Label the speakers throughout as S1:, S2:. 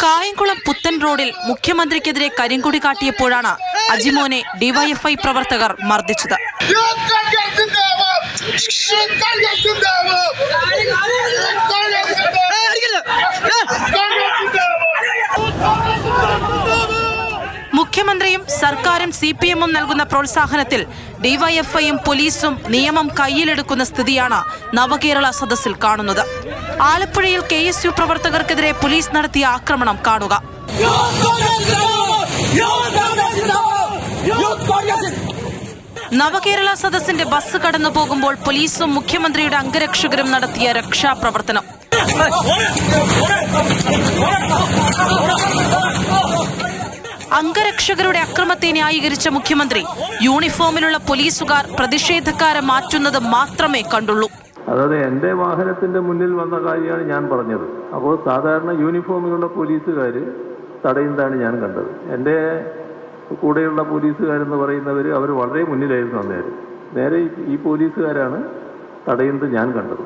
S1: കായംകുളം പുത്തൻ റോഡിൽ മുഖ്യമന്ത്രിക്കെതിരെ കരിങ്കൊടി കാട്ടിയപ്പോഴാണ് അജിമോനെ ഡിവൈഎഫ്ഐ പ്രവർത്തകർ മർദ്ദിച്ചത്. മുഖ്യമന്ത്രിയും സർക്കാരും CPM-ഉം നൽകുന്ന പ്രോത്സാഹനത്തിൽ ഡിവൈഎഫ്ഐയും പോലീസും നിയമം കയ്യിലെടുക്കുന്ന സ്ഥിതിയാണ് നവകേരള സദസ്സിൽ കാണുന്നത്. ആലപ്പുഴയിൽ KSU പ്രവർത്തകർക്കെതിരെ പോലീസ് നടത്തിയ ആക്രമണം കാണുക. നവകേരള സദസ്സിന്റെ ബസ് കടന്നു പോകുമ്പോൾ പോലീസും മുഖ്യമന്ത്രിയുടെ അംഗരക്ഷകരും നടത്തിയ രക്ഷാപ്രവർത്തനം. അംഗരക്ഷകരുടെ അക്രമത്തെ ന്യായീകരിച്ച മുഖ്യമന്ത്രി യൂണിഫോമിലുള്ള പോലീസുകാർ പ്രതിഷേധക്കാരെ മാറ്റുന്നത് മാത്രമേ കണ്ടുള്ളൂ.
S2: അതായത് എന്റെ വാഹനത്തിന്റെ മുന്നിൽ വന്ന കാര്യമാണ് ഞാൻ പറഞ്ഞത്. അപ്പോൾ സാധാരണ യൂണിഫോമിലുള്ള പോലീസുകാർ തടയുന്നതാണ് ഞാൻ കണ്ടത്. എന്റെ കൂടെയുള്ള പോലീസുകാരെന്ന് പറയുന്നവർ അവർ വളരെ മുന്നിലായിരുന്നു അന്നേരം. നേരെ ഈ പോലീസുകാരാണ് തടയുന്നത് ഞാൻ കണ്ടത്.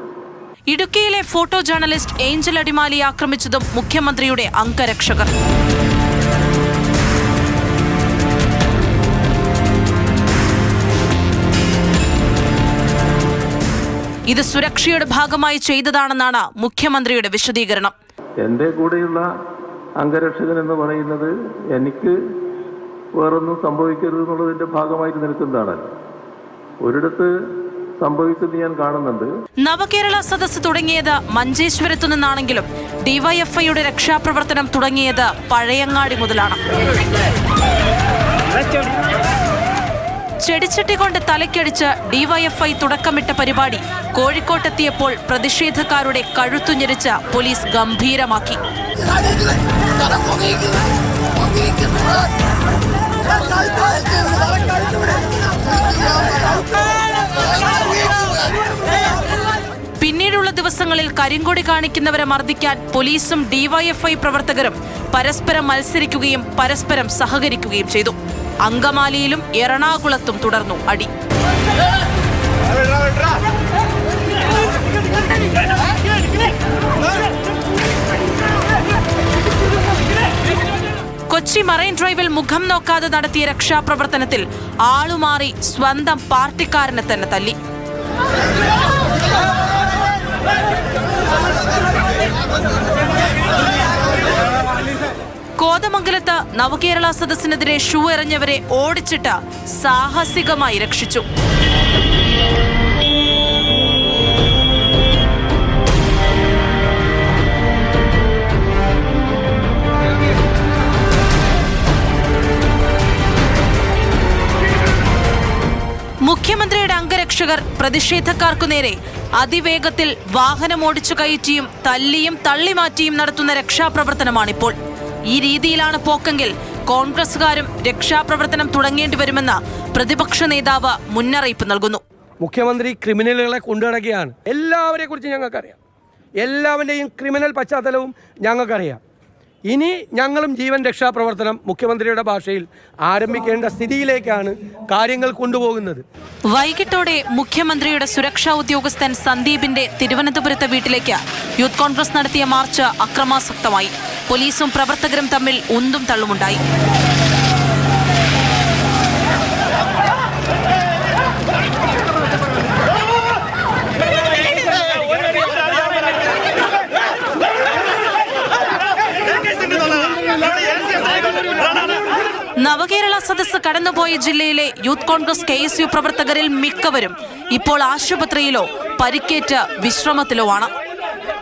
S1: ഇടുക്കിയിലെ ഫോട്ടോ ജേർണലിസ്റ്റ് ഏഞ്ചൽ അടിമാലിയെ ആക്രമിച്ചതും മുഖ്യമന്ത്രിയുടെ അംഗരക്ഷകർ. ഇത് സുരക്ഷയുടെ ഭാഗമായി ചെയ്തതാണെന്നാണ് മുഖ്യമന്ത്രിയുടെ വിശദീകരണം.
S2: എന്റെ കൂടെയുള്ള അംഗരക്ഷകൻ എന്ന് പറയുന്നത് എനിക്ക് വേറൊന്നും സംഭവിക്കരുത് എന്നുള്ളതിന്റെ ഭാഗമായിട്ട് നിൽക്കുന്നതാണ്. ഒരിടത്ത് സംഭവിക്കുന്നത് ഞാൻ കാണുന്നുണ്ട്.
S1: നവകേരള സദസ്സ് തുടങ്ങിയത് മഞ്ചേശ്വരത്തു നിന്നാണെങ്കിലും ഡിവൈഎഫ്ഐയുടെ രക്ഷാപ്രവർത്തനം തുടങ്ങിയത് പഴയങ്ങാടി മുതലാണ്. ചെടിച്ചട്ടി കൊണ്ട് തലയ്ക്കടിച്ച് ഡിവൈഎഫ്ഐ തുടക്കമിട്ട പരിപാടി കോഴിക്കോട്ടെത്തിയപ്പോൾ പ്രതിഷേധക്കാരുടെ കഴുത്തുഞ്ഞെരിച്ച് പോലീസ് ഗംഭീരമാക്കി. പിന്നീടുള്ള ദിവസങ്ങളിൽ കരിങ്കൊടി കാണിക്കുന്നവരെ മർദ്ദിക്കാൻ പോലീസും ഡിവൈഎഫ്ഐ പ്രവർത്തകരും പരസ്പരം മത്സരിക്കുകയും പരസ്പരം സഹകരിക്കുകയും ചെയ്തു. അങ്കമാലിയിലും എറണാകുളത്തും തുടർന്നു അടി. കൊച്ചി മറൈൻ ഡ്രൈവിൽ മുഖം നോക്കാതെ നടത്തിയ രക്ഷാപ്രവർത്തനത്തിൽ ആളുമാറി സ്വന്തം പാർട്ടിക്കാരനെ തന്നെ തല്ലി. കോതമംഗലത്ത് നവകേരള സദസ്സിനെതിരെ ഷൂ എറിഞ്ഞവരെ ഓടിച്ചിട്ട് സാഹസികമായി രക്ഷിച്ചു. മുഖ്യമന്ത്രിയുടെ അംഗരക്ഷകർ പ്രതിഷേധക്കാർക്കു നേരെ അതിവേഗത്തിൽ വാഹനം ഓടിച്ചു കയറ്റിയും തല്ലിയും തള്ളിമാറ്റിയും നടത്തുന്ന രക്ഷാപ്രവർത്തനമാണിപ്പോൾ. ഈ രീതിയിലാണ് പോക്കെങ്കിൽ കോൺഗ്രസുകാരും രക്ഷാപ്രവർത്തനം തുടങ്ങേണ്ടി വരുമെന്ന് പ്രതിപക്ഷ നേതാവ് മുന്നറിയിപ്പ് നൽകുന്നു.
S3: മുഖ്യമന്ത്രി ക്രിമിനലുകളെ കൊണ്ടുനടക്കുകയാണ്. എല്ലാവരെ കുറിച്ച് ഞങ്ങൾക്കറിയാം. എല്ലാവരുടെയും ക്രിമിനൽ പശ്ചാത്തലവും ഞങ്ങൾക്കറിയാം. ഇനി ഞങ്ങളും ജീവൻ രക്ഷാപ്രവർത്തനം മുഖ്യമന്ത്രിയുടെ ഭാഷയിൽ ആരംഭിക്കേണ്ട സ്ഥിതിയിലേക്കാണ് കാര്യങ്ങൾ കൊണ്ടുപോകുന്നത്.
S1: വൈകിട്ടോടെ മുഖ്യമന്ത്രിയുടെ സുരക്ഷാ ഉദ്യോഗസ്ഥൻ സന്ദീപിന്റെ തിരുവനന്തപുരത്തെ വീട്ടിലേക്ക് യൂത്ത് കോൺഗ്രസ് നടത്തിയ മാർച്ച് അക്രമാസക്തമായി. പോലീസും പ്രവർത്തകരും തമ്മിൽ ഉന്തും തള്ളുമുണ്ടായി. നവകേരള സദസ്സ് കടന്നുപോയ ജില്ലയിലെ യൂത്ത് കോൺഗ്രസ് KSU പ്രവർത്തകരിൽ മിക്കവരും ഇപ്പോൾ ആശുപത്രിയിലോ പരിക്കേറ്റ് വിശ്രമത്തിലോ ആണ്.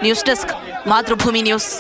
S1: News desk, Mathrubhumi news.